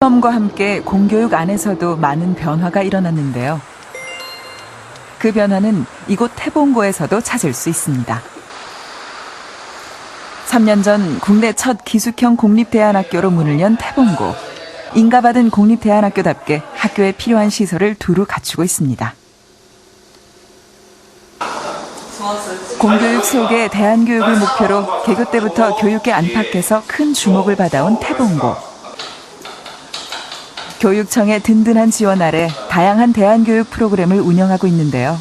시험과 함께 공교육 안에서도 많은 변화가 일어났는데요. 그 변화는 이곳 태봉고에서도 찾을 수 있습니다. 3년 전 국내 첫 기숙형 공립대안학교로 문을 연 태봉고. 인가받은 공립대안학교답게 학교에 필요한 시설을 두루 갖추고 있습니다. 공교육 속의 대안교육을 목표로 개교 때부터 교육계 안팎에서 큰 주목을 받아온 태봉고. 교육청의 든든한 지원 아래 다양한 대안교육 프로그램을 운영하고 있는데요.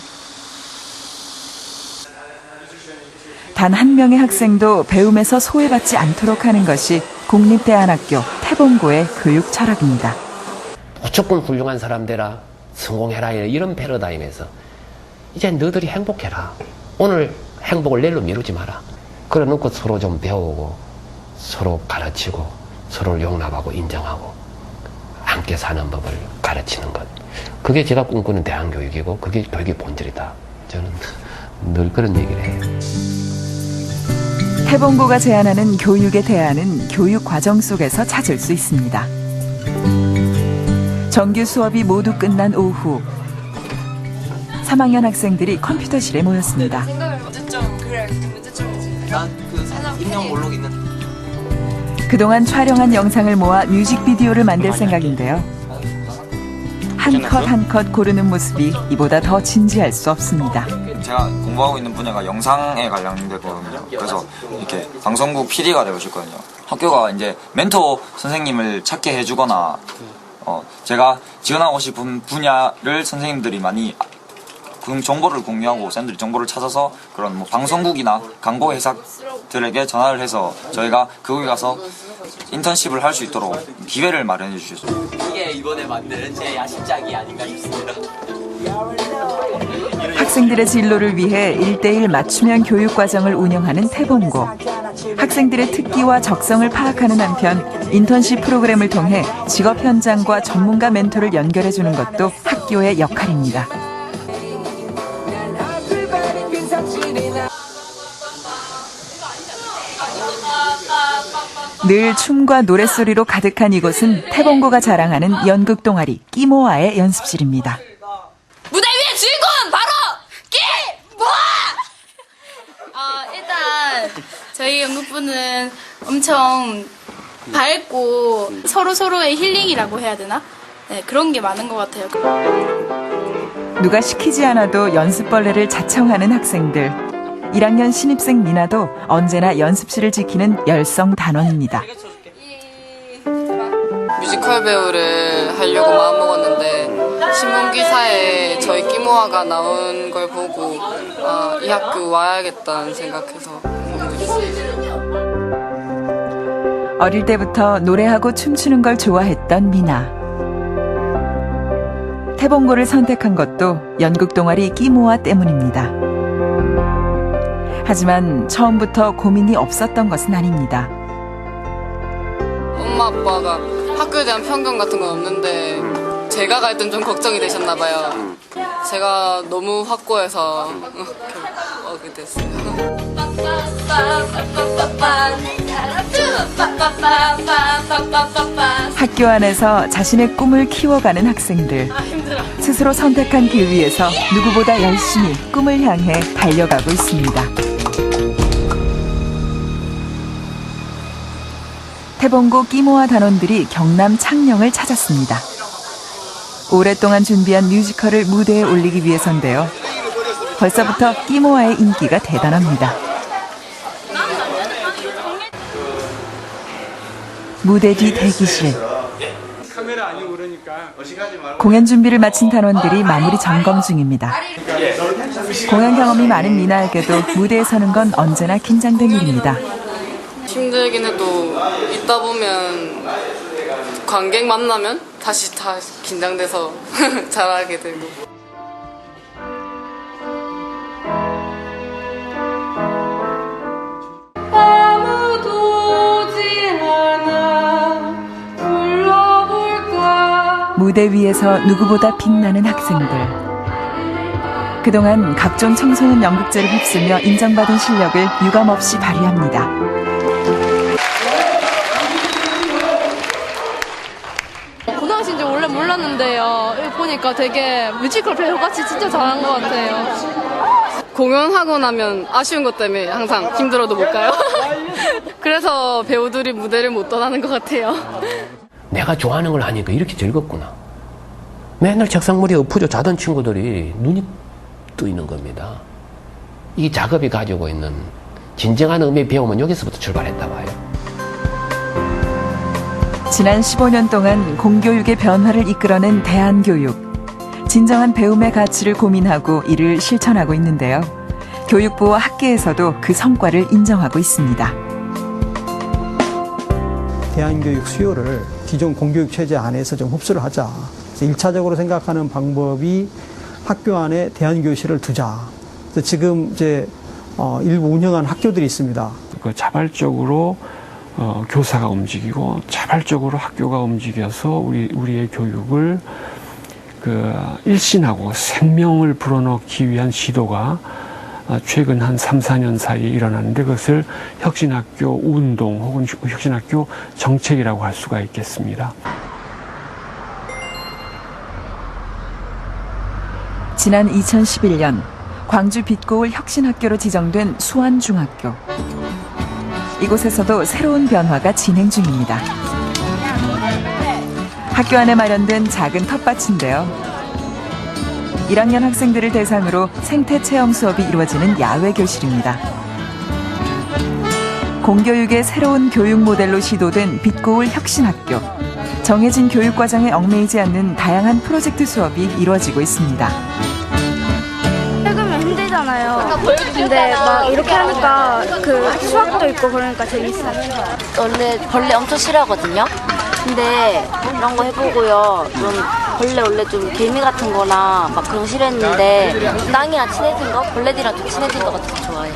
단 한 명의 학생도 배움에서 소외받지 않도록 하는 것이 공립대안학교 태봉고의 교육 철학입니다. 무조건 훌륭한 사람 되라, 성공해라 이런 패러다임에서 이제 너희들이 행복해라. 오늘 행복을 내일로 미루지 마라. 그래놓고 서로 좀 배우고 서로 가르치고 서로를 용납하고 인정하고 함께 사는 법을 가르치는 것. 그게 제가 꿈꾸는 대안교육이고 그게 교육의 본질이다. 저는 늘 그런 얘기를 해요. 태봉고가 제안하는 교육의 대안은 교육 과정 속에서 찾을 수 있습니다. 정규 수업이 모두 끝난 오후 3학년 학생들이 컴퓨터실에 모였습니다. 생각을 문제점 그래 문제점이지. 난그 인형 몰록 있는. 그동안 촬영한 영상을 모아 뮤직비디오를 만들 생각인데요. 한 컷 한 컷 고르는 모습이 이보다 더 진지할 수 없습니다. 제가 공부하고 있는 분야가 영상에 관련되거든요. 그래서 이렇게 방송국 PD가 되고 싶거든요. 학교가 이제 멘토 선생님을 찾게 해주거나 제가 지원하고 싶은 분야를 선생님들이 많이 정보를 공유하고 쌤들이 정보를 찾아서 그런 뭐 방송국이나 광고 회사들에게 전화를 해서 저희가 그곳에 가서 인턴십을 할 수 있도록 기회를 마련해 주셨죠. 이게 이번에 만든 제 야심작이 아닌가 싶습니다. 학생들의 진로를 위해 1:1 맞춤형 교육 과정을 운영하는 태봉고. 학생들의 특기와 적성을 파악하는 한편 인턴십 프로그램을 통해 직업 현장과 전문가 멘토를 연결해주는 것도 학교의 역할입니다. 늘 춤과 노랫소리로 가득한 이곳은 태봉고가 자랑하는 연극 동아리 끼모아의 연습실입니다. 무대 위의 주인공 바로 끼모아. 일단 저희 연극부는 엄청 밝고 서로의 힐링이라고 해야 되나? 네, 그런 게 많은 것 같아요. 누가 시키지 않아도 연습벌레를 자청하는 학생들. 1학년 신입생 미나도 언제나 연습실을 지키는 열성 단원입니다. 뮤지컬 배우를 하려고 마음먹었는데 신문기사에 저희 끼모아가 나온 걸 보고 이 학교 와야겠다는 생각해서 어릴 때부터 노래하고 춤추는 걸 좋아했던 미나. 태봉고를 선택한 것도 연극 동아리 끼모아 때문입니다. 하지만 처음부터 고민이 없었던 것은 아닙니다. 엄마 아빠가 학교에 대한 편견 같은 건 없는데 제가 갈 땐 좀 걱정이 되셨나 봐요. 제가 너무 확고해서 오게 됐어요. 학교 안에서 자신의 꿈을 키워가는 학생들. 스스로 선택한 길 위에서 누구보다 열심히 꿈을 향해 달려가고 있습니다. 태봉고 끼모아 단원들이 경남 창녕을 찾았습니다. 오랫동안 준비한 뮤지컬을 무대에 올리기 위해서인데요. 벌써부터 끼모아의 인기가 대단합니다. 무대 뒤 대기실. 공연 준비를 마친 단원들이 마무리 점검 중입니다. 공연 경험이 많은 미나에게도 무대에 서는 건 언제나 긴장된 일입니다. 힘들긴 해도 있다 보면 관객 만나면 다시 다 긴장돼서 잘하게 되고. 아무도 오지 않아 불러볼까. 무대 위에서 누구보다 빛나는 학생들. 그동안 각종 청소년 연극제를 휩쓰며 인정받은 실력을 유감없이 발휘합니다. 고등학생인지 원래 몰랐는데요. 여기 보니까 되게 뮤지컬 배우같이 진짜 잘한 것 같아요. 공연하고 나면 아쉬운 것 때문에 항상 힘들어도 못 가요. 그래서 배우들이 무대를 못 떠나는 것 같아요. 내가 좋아하는 걸 하니까 이렇게 즐겁구나. 맨날 책상머리에 엎어져 자던 친구들이 눈이 뜨이는 겁니다. 이 작업이 가지고 있는 진정한 의미 배우면 여기서부터 출발했다 봐요. 지난 15년 동안 공교육의 변화를 이끌어낸 대한교육. 진정한 배움의 가치를 고민하고 이를 실천하고 있는데요. 교육부와 학계에서도 그 성과를 인정하고 있습니다. 대한교육 수요를 기존 공교육 체제 안에서 좀 흡수를 하자. 1차적으로 생각하는 방법이 학교 안에 대한교실을 두자. 그래서 지금 이제 일부 운영한 학교들이 있습니다. 그 자발적으로 교사가 움직이고 자발적으로 학교가 움직여서 우리의 교육을 일신하고 생명을 불어넣기 위한 시도가 최근 한 3, 4년 사이에 일어났는데 그것을 혁신학교 운동 혹은 혁신학교 정책이라고 할 수가 있겠습니다. 지난 2011년 광주 빛고울 혁신학교로 지정된 수안중학교. 이곳에서도 새로운 변화가 진행 중입니다. 학교 안에 마련된 작은 텃밭인데요. 1학년 학생들을 대상으로 생태 체험 수업이 이루어지는 야외 교실입니다. 공교육의 새로운 교육 모델로 시도된 빛고울 혁신학교. 정해진 교육 과정에 얽매이지 않는 다양한 프로젝트 수업이 이루어지고 있습니다. 읽으면 힘들잖아요. 근데 막 이렇게 하니까 수학도 있고 그러니까 재밌어요. 원래 벌레 엄청 싫어하거든요. 근데 이런 거 해보고요. 좀 벌레 원래 좀 개미 같은 거나 막 그런 거 싫어했는데 땅이랑 친해진 거, 벌레들이랑 좀 친해진 거 같아서 좋아해요.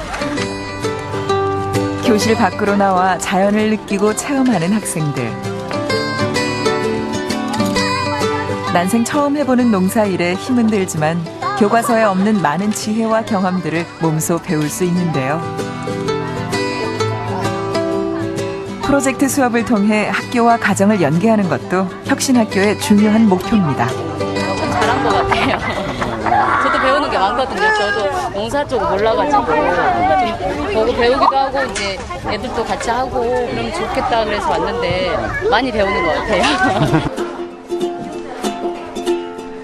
교실 밖으로 나와 자연을 느끼고 체험하는 학생들. 난생 처음 해보는 농사일에 힘은 들지만 교과서에 없는 많은 지혜와 경험들을 몸소 배울 수 있는데요. 프로젝트 수업을 통해 학교와 가정을 연계하는 것도 혁신학교의 중요한 목표입니다. 좀 잘한 것 같아요. 저도 배우는 게 많거든요. 저도 농사 쪽 몰라가지고 좀 보고 배우기도 하고 이제 애들도 같이 하고 그러면 좋겠다 그래서 왔는데 많이 배우는 것 같아요.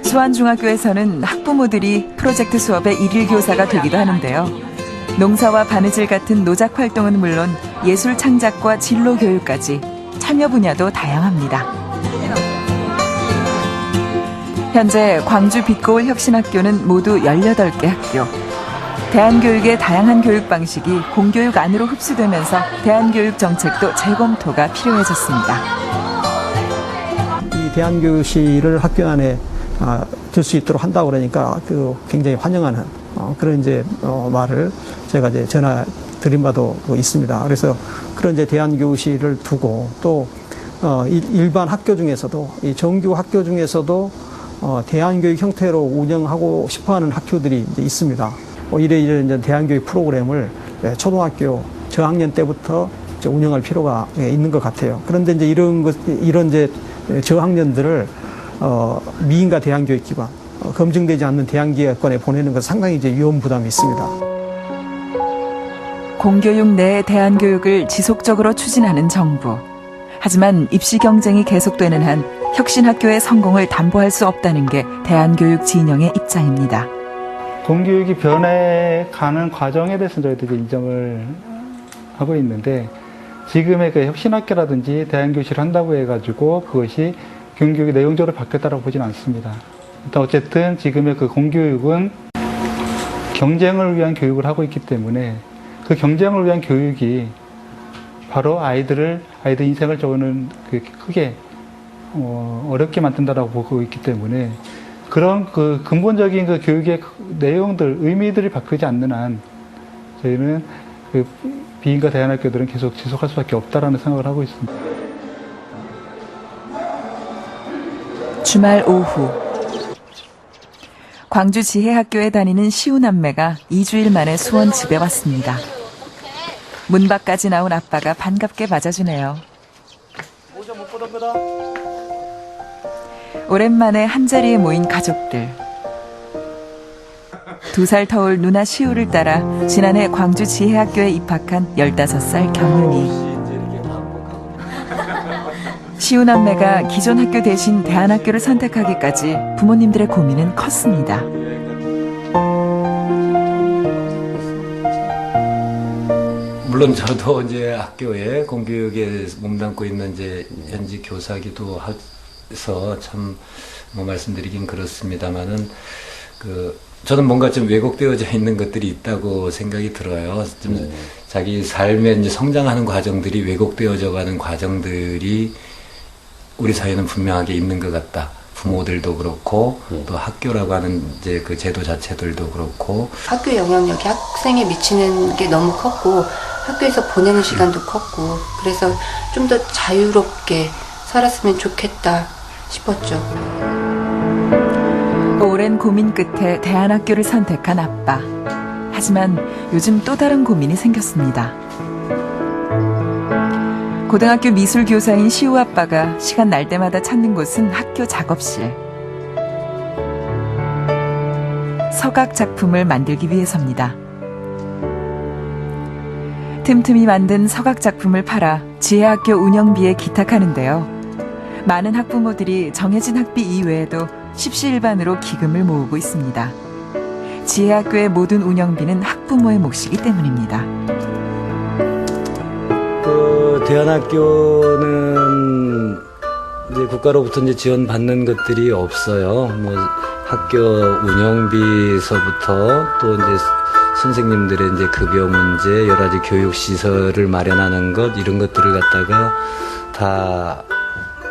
수안중학교에서는 학부모들이 프로젝트 수업의 일일 교사가 되기도 하는데요. 농사와 바느질 같은 노작 활동은 물론 예술 창작과 진로 교육까지 참여 분야도 다양합니다. 현재 광주 빛고울 혁신학교는 모두 18개 학교. 대한교육의 다양한 교육 방식이 공교육 안으로 흡수되면서 대한교육 정책도 재검토가 필요해졌습니다. 이 대한교실을 학교 안에 들 수 있도록 한다고 그러니까 굉장히 환영하는 그런 이제 말을 제가 이제 전화 드린 바도 있습니다. 그래서 그런 이제 대한교실을 두고 또 일반 학교 중에서도 이 정규 학교 중에서도 대한교육 형태로 운영하고 싶어하는 학교들이 이제 있습니다. 이런 이제 대한교육 프로그램을 초등학교 저학년 때부터 이제 운영할 필요가 있는 것 같아요. 그런데 이제 이런 이제 저학년들을 미인가 대한교육기관, 검증되지 않는 대한기관에 보내는 건 상당히 이제 위험 부담이 있습니다. 공교육 내 대한교육을 지속적으로 추진하는 정부. 하지만 입시 경쟁이 계속되는 한 혁신학교의 성공을 담보할 수 없다는 게 대한교육 진영의 입장입니다. 공교육이 변해가는 과정에 대해서 저희들이 인정을 하고 있는데 지금의 그 혁신학교라든지 대한교실을 한다고 해가지고 그것이 공교육이 내용적으로 바뀌었다고 보지는 않습니다. 일단 어쨌든 지금의 그 공교육은 경쟁을 위한 교육을 하고 있기 때문에 그 경쟁을 위한 교육이 바로 아이들 인생을 조금 크게 어렵게 만든다라고 보고 있기 때문에 그런 그 근본적인 그 교육의 내용들, 의미들이 바뀌지 않는 한 저희는 그 비인가 대안학교들은 계속 지속할 수밖에 없다라는 생각을 하고 있습니다. 주말 오후 광주 지혜학교에 다니는 시우남매가 2주일 만에 수원 집에 왔습니다. 문 밖까지 나온 아빠가 반갑게 맞아주네요. 오랜만에 한자리에 모인 가족들. 2살 터울 누나 시우를 따라 지난해 광주 지혜학교에 입학한 15살 경은이. 시우 남매가 기존 학교 대신 대안학교를 선택하기까지 부모님들의 고민은 컸습니다. 물론 저도 이제 학교에 공교육에 몸담고 있는 이제 현지 교사기도 해서 참 뭐 말씀드리긴 그렇습니다만은 저는 뭔가 좀 왜곡되어져 있는 것들이 있다고 생각이 들어요. 좀 자기 삶에 이제 성장하는 과정들이 왜곡되어져 가는 과정들이 우리 사회는 분명하게 있는 것 같다. 부모들도 그렇고 또 학교라고 하는 이제 그 제도 자체들도 그렇고 학교 영향력이 학생에 미치는 게 너무 컸고 학교에서 보내는 시간도 컸고 그래서 좀 더 자유롭게 살았으면 좋겠다 싶었죠. 오랜 고민 끝에 대안학교를 선택한 아빠. 하지만 요즘 또 다른 고민이 생겼습니다. 고등학교 미술교사인 시우 아빠가 시간 날 때마다 찾는 곳은 학교 작업실. 서각 작품을 만들기 위해서입니다. 틈틈이 만든 서각 작품을 팔아 지혜학교 운영비에 기탁하는데요. 많은 학부모들이 정해진 학비 이외에도 십시일반으로 기금을 모으고 있습니다. 지혜학교의 모든 운영비는 학부모의 몫이기 때문입니다. 대안학교는 이제 국가로부터 이제 지원받는 것들이 없어요. 뭐 학교 운영비서부터 또 이제 선생님들의 이제 급여 문제, 여러 가지 교육 시설을 마련하는 것 이런 것들을 갖다가 다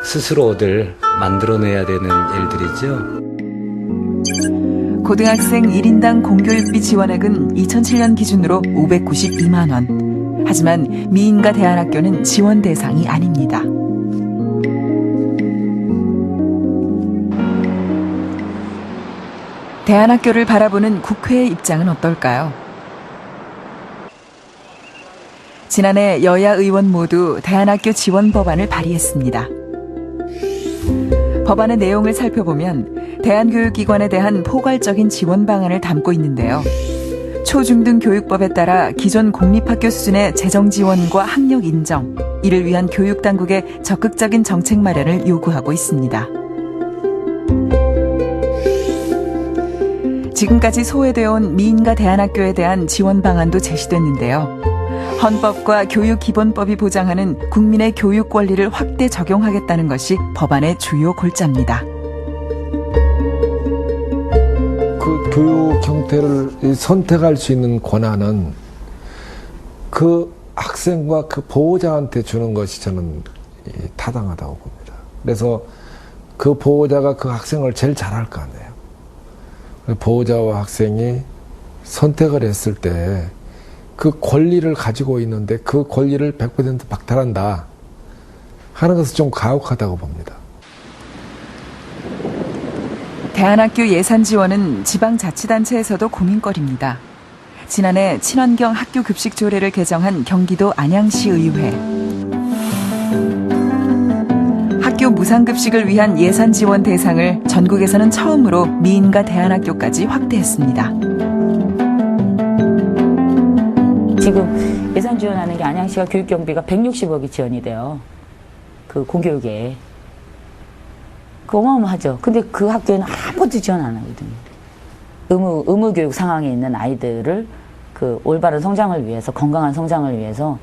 스스로들 만들어내야 되는 일들이죠. 고등학생 1인당 공교육비 지원액은 2007년 기준으로 592만 원. 하지만 미인가 대안학교는 지원 대상이 아닙니다. 대안학교를 바라보는 국회의 입장은 어떨까요? 지난해 여야 의원 모두 대안학교 지원 법안을 발의했습니다. 법안의 내용을 살펴보면 대안교육기관에 대한 포괄적인 지원 방안을 담고 있는데요. 초중등 교육법에 따라 기존 공립학교 수준의 재정 지원과 학력 인정, 이를 위한 교육당국의 적극적인 정책 마련을 요구하고 있습니다. 지금까지 소외되어 온 미인가 대안학교에 대한 지원 방안도 제시됐는데요. 헌법과 교육기본법이 보장하는 국민의 교육 권리를 확대 적용하겠다는 것이 법안의 주요 골자입니다. 그 교육 형태를 선택할 수 있는 권한은 그 학생과 그 보호자한테 주는 것이 저는 타당하다고 봅니다. 그래서 그 보호자가 그 학생을 제일 잘할 거 아니에요. 보호자와 학생이 선택을 했을 때 그 권리를 가지고 있는데 그 권리를 100% 박탈한다 하는 것은 좀 가혹하다고 봅니다. 대안학교 예산 지원은 지방자치단체에서도 고민거리입니다. 지난해 친환경 학교 급식 조례를 개정한 경기도 안양시 의회. 학교 무상급식을 위한 예산 지원 대상을 전국에서는 처음으로 미인가 대안학교까지 확대했습니다. 지금 예산 지원하는 게 안양시가 교육경비가 160억이 지원이 돼요. 그 공교육에. 그 어마어마하죠. 근데 그 학교에는 아무것도 지원 안 하거든요. 의무교육 상황에 있는 아이들을 그 올바른 성장을 위해서, 건강한 성장을 위해서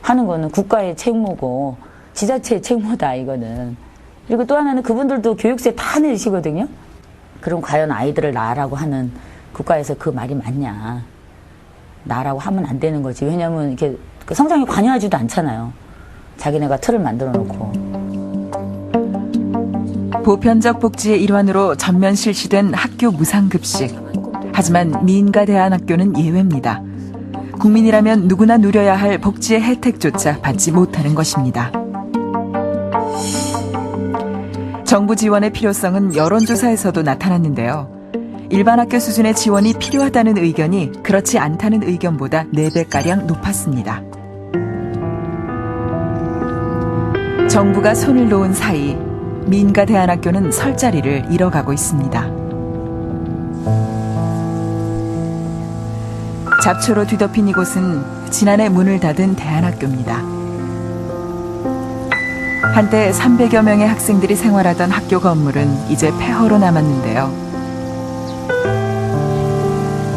하는 거는 국가의 책무고 지자체의 책무다, 이거는. 그리고 또 하나는 그분들도 교육세 다 내시거든요. 그럼 과연 아이들을 낳으라고 하는 국가에서 그 말이 맞냐. 낳으라고 하면 안 되는 거지. 왜냐면 이렇게 성장에 관여하지도 않잖아요. 자기네가 틀을 만들어 놓고. 보편적 복지의 일환으로 전면 실시된 학교 무상급식. 하지만 미인가 대안학교는 예외입니다. 국민이라면 누구나 누려야 할 복지의 혜택조차 받지 못하는 것입니다. 정부 지원의 필요성은 여론조사에서도 나타났는데요. 일반 학교 수준의 지원이 필요하다는 의견이 그렇지 않다는 의견보다 4배가량 높았습니다. 정부가 손을 놓은 사이 미인가 대안학교는 설 자리를 잃어가고 있습니다. 잡초로 뒤덮인 이곳은 지난해 문을 닫은 대안학교입니다. 한때 300여 명의 학생들이 생활하던 학교 건물은 이제 폐허로 남았는데요.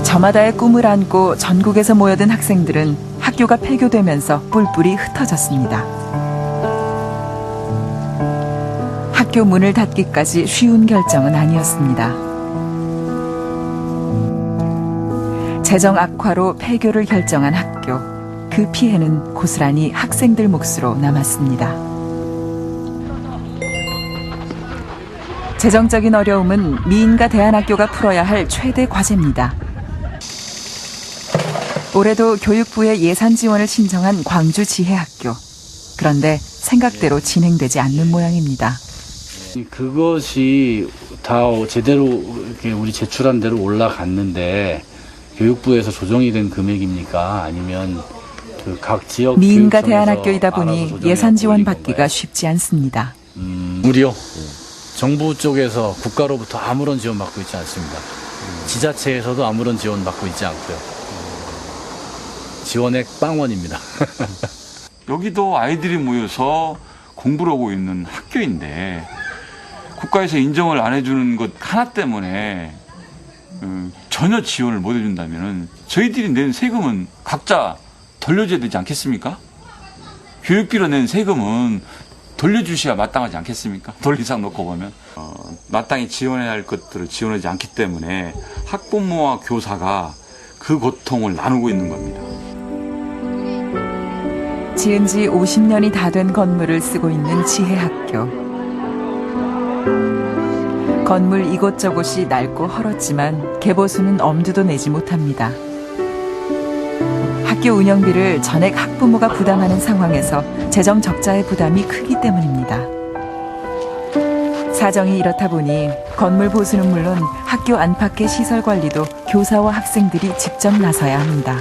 저마다의 꿈을 안고 전국에서 모여든 학생들은 학교가 폐교되면서 뿔뿔이 흩어졌습니다. 학교 문을 닫기까지 쉬운 결정은 아니었습니다. 재정 악화로 폐교를 결정한 학교. 그 피해는 고스란히 학생들 몫으로 남았습니다. 재정적인 어려움은 미인가 대안학교가 풀어야 할 최대 과제입니다. 올해도 교육부에 예산 지원을 신청한 광주 지혜학교. 그런데 생각대로 진행되지 않는 모양입니다. 그것이 다 제대로 이렇게 우리 제출한 대로 올라갔는데 교육부에서 조정이 된 금액입니까? 아니면 그 각 지역 미인가 대안학교이다 보니 예산 지원 받기가 쉽지 않습니다. 무려 정부 쪽에서 국가로부터 아무런 지원 받고 있지 않습니다. 지자체에서도 아무런 지원 받고 있지 않고요. 지원액 빵원입니다. 여기도 아이들이 모여서 공부를 하고 있는 학교인데 국가에서 인정을 안 해주는 것 하나 때문에 전혀 지원을 못 해준다면 저희들이 낸 세금은 각자 돌려줘야 되지 않겠습니까? 교육비로 낸 세금은 돌려주셔야 마땅하지 않겠습니까? 돌리상 놓고 보면 마땅히 지원해야 할 것들을 지원하지 않기 때문에 학부모와 교사가 그 고통을 나누고 있는 겁니다. 지은 지 50년이 다 된 건물을 쓰고 있는 지혜학교. 건물 이곳저곳이 낡고 헐었지만 개보수는 엄두도 내지 못합니다. 학교 운영비를 전액 학부모가 부담하는 상황에서 재정 적자의 부담이 크기 때문입니다. 사정이 이렇다 보니 건물 보수는 물론 학교 안팎의 시설 관리도 교사와 학생들이 직접 나서야 합니다.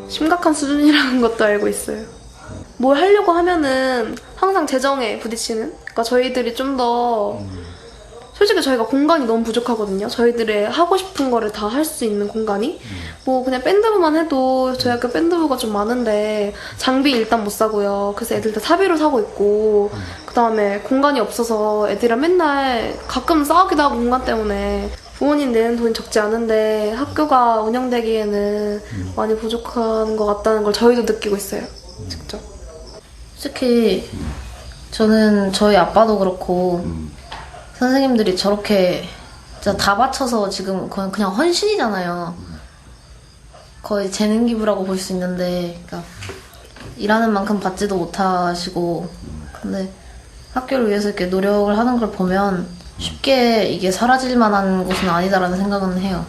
심각한 수준이라는 것도 알고 있어요. 뭘 하려고 하면은 항상 재정에 부딪히는. 그러니까 저희들이 좀 더 솔직히 저희가 공간이 너무 부족하거든요. 저희들의 하고 싶은 거를 다 할 수 있는 공간이. 뭐 그냥 밴드부만 해도 저희 학교 밴드부가 좀 많은데 장비 일단 못 사고요. 그래서 애들 다 사비로 사고 있고 그다음에 공간이 없어서 애들이랑 맨날 가끔 싸우기도 하고 공간 때문에 부모님 내는 돈이 적지 않은데 학교가 운영되기에는 많이 부족한 것 같다는 걸 저희도 느끼고 있어요. 직접. 솔직히 저는 저희 아빠도 그렇고 선생님들이 저렇게 진짜 다 바쳐서 지금 그냥 헌신이잖아요. 거의 재능 기부라고 볼 수 있는데 그러니까 일하는 만큼 받지도 못하시고 근데 학교를 위해서 이렇게 노력을 하는 걸 보면 쉽게 이게 사라질 만한 곳은 아니다라는 생각은 해요.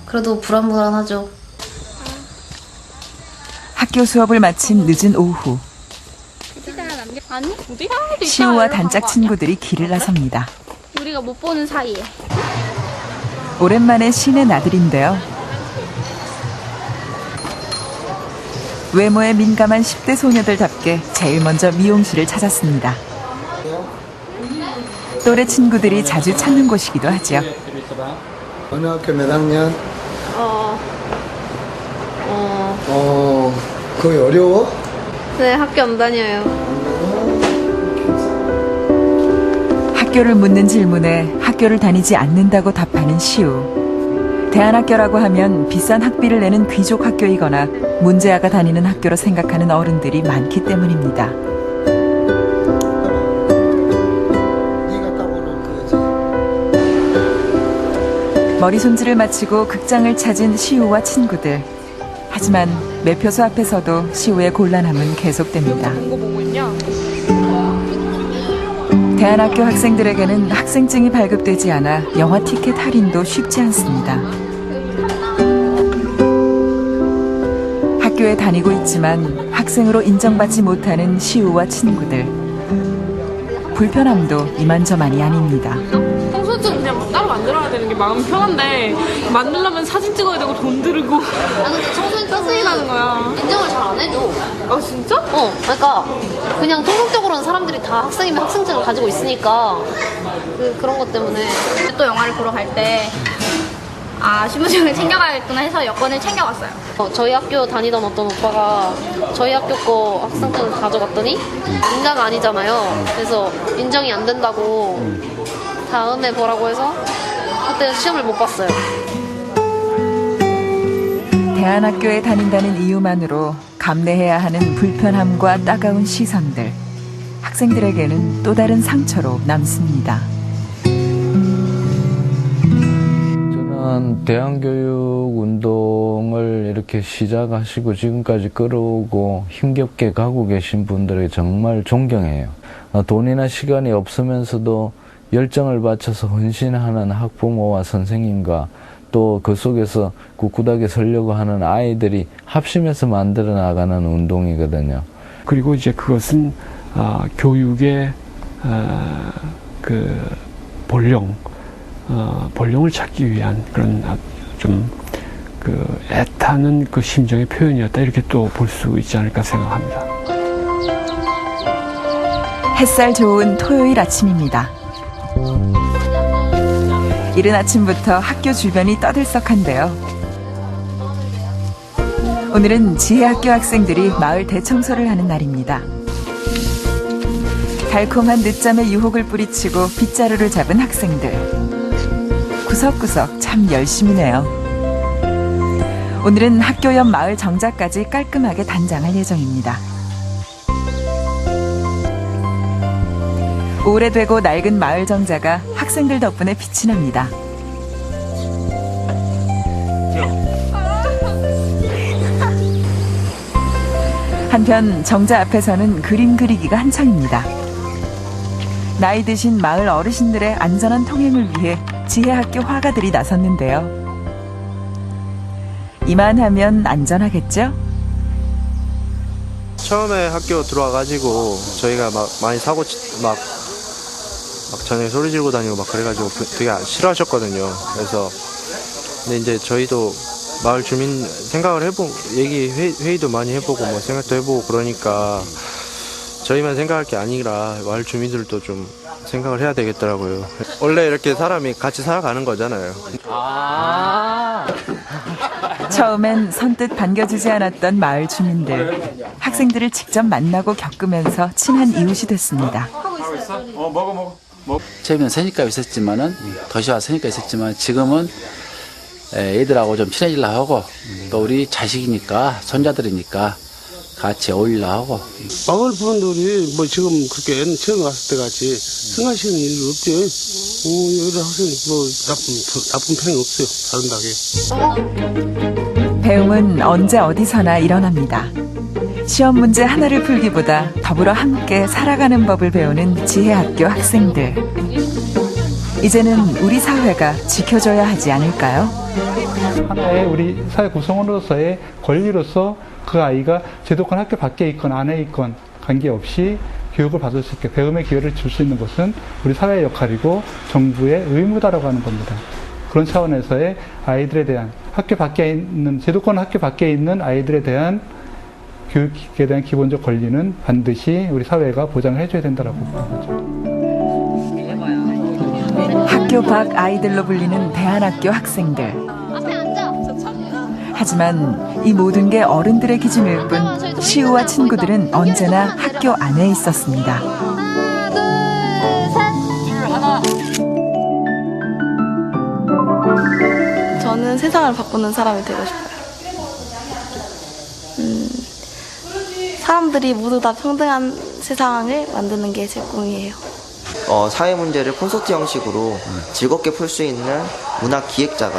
그래도 불안불안하죠. 학교 수업을 마친 늦은 오후. 시우와 단짝 친구들이 길을 나섭니다. 우리가 못 보는 사이에. 오랜만에 시내 나들인데요. 외모에 민감한 10대 소녀들답게 제일 먼저 미용실을 찾았습니다. 또래 친구들이 자주 찾는 곳이기도 하죠. 어느 학교 몇 학년? 그게 어려워? 네, 학교 안 다녀요. 학교를 묻는 질문에 학교를 다니지 않는다고 답하는 시우. 대안학교라고 하면 비싼 학비를 내는 귀족 학교이거나 문제아가 다니는 학교로 생각하는 어른들이 많기 때문입니다. 머리 손질을 마치고 극장을 찾은 시우와 친구들. 하지만 매표소 앞에서도 시우의 곤란함은 계속됩니다. 대안학교 학생들에게는 학생증이 발급되지 않아 영화 티켓 할인도 쉽지 않습니다. 학교에 다니고 있지만 학생으로 인정받지 못하는 시우와 친구들. 불편함도 이만저만이 아닙니다. 청소증 그냥 따로 만들어야 되는 게 마음 편한데 만들려면 사진 찍어야 되고 돈 들고. 아 근데 청소년 짜증이 나는 거야. 인정을 잘 안 해줘. 아 진짜? 그러니까 그냥 통상적으로는 사람들이 다 학생이면 학생증을 가지고 있으니까 그런 것 때문에 또 영화를 보러 갈 때 신분증을 챙겨가야겠구나 해서 여권을 챙겨왔어요. 저희 학교 다니던 어떤 오빠가 저희 학교 거 학생증을 가져갔더니 인자가 아니잖아요. 그래서 인정이 안 된다고 다음에 보라고 해서 그때 시험을 못 봤어요. 대안학교에 다닌다는 이유만으로 감내해야 하는 불편함과 따가운 시선들. 학생들에게는 또 다른 상처로 남습니다. 저는 대안교육 운동을 이렇게 시작하시고 지금까지 끌어오고 힘겹게 가고 계신 분들에게 정말 존경해요. 돈이나 시간이 없으면서도 열정을 바쳐서 헌신하는 학부모와 선생님과 또 그 속에서 꿋꿋하게 서려고 하는 아이들이 합심해서 만들어 나가는 운동이거든요. 그리고 이제 그것은 교육의 그 본령을 찾기 위한 그런 좀 그 애타는 그 심정의 표현이었다 이렇게 또 볼 수 있지 않을까 생각합니다. 햇살 좋은 토요일 아침입니다. 이른 아침부터 학교 주변이 떠들썩한데요. 오늘은 지혜학교 학생들이 마을 대청소를 하는 날입니다. 달콤한 늦잠의 유혹을 뿌리치고 빗자루를 잡은 학생들. 구석구석 참 열심히네요. 오늘은 학교 옆 마을 정자까지 깔끔하게 단장할 예정입니다. 오래되고 낡은 마을 정자가 학생들 덕분에 빛이 납니다. 한편 정자 앞에서는 그림 그리기가 한창입니다. 나이 드신 마을 어르신들의 안전한 통행을 위해 지혜학교 화가들이 나섰는데요. 이만하면 안전하겠죠? 처음에 학교 들어와가지고 저희가 막 많이 사고 막 저녁에 소리 지르고 다니고 막 그래가지고 되게 싫어하셨거든요. 그래서 근데 이제 저희도 마을 주민 생각을 회의도 많이 해보고 뭐 생각도 해보고 그러니까 저희만 생각할 게 아니라 마을 주민들도 좀 생각을 해야 되겠더라고요. 원래 이렇게 사람이 같이 살아가는 거잖아요. 처음엔 선뜻 반겨주지 않았던 마을 주민들. 학생들을 직접 만나고 겪으면서 친한 이웃이 됐습니다. 먹어. 처음에는 선입가 있었지만은 도시와 선입가 있었지만 지금은 애들하고 좀 친해지려고 하고 또 우리 자식이니까 손자들이니까 같이 어울리려고 하고. 마을 분들이 뭐 지금 그렇게 처음 왔을 때 같이 생각하시는 일이 없지. 여기 학생이 뭐 나쁜 편이 없어요. 아름다게. 배움은 언제 어디서나 일어납니다. 시험 문제 하나를 풀기보다 더불어 함께 살아가는 법을 배우는 지혜학교 학생들. 이제는 우리 사회가 지켜줘야 하지 않을까요? 하나의 우리 사회 구성원으로서의 권리로서 그 아이가 제도권 학교 밖에 있건 안에 있건 관계없이 교육을 받을 수 있게 배움의 기회를 줄 수 있는 것은 우리 사회의 역할이고 정부의 의무다라고 하는 겁니다. 그런 차원에서의 아이들에 대한 학교 밖에 있는 제도권 학교 밖에 있는 아이들에 대한 교육에 대한 기본적 권리는 반드시 우리 사회가 보장을 해줘야 된다라고 보는 거죠. 학교 밖 아이들로 불리는 대안학교 학생들. 하지만 이 모든 게 어른들의 기준일 뿐 시우와 친구들은 언제나 학교 안에 있었습니다. 저는 세상을 바꾸는 사람이 되고 싶어요. 사람들이 모두 다 평등한 세상을 만드는 게 제 꿈이에요. 사회 문제를 콘서트 형식으로 즐겁게 풀 수 있는 문학 기획자가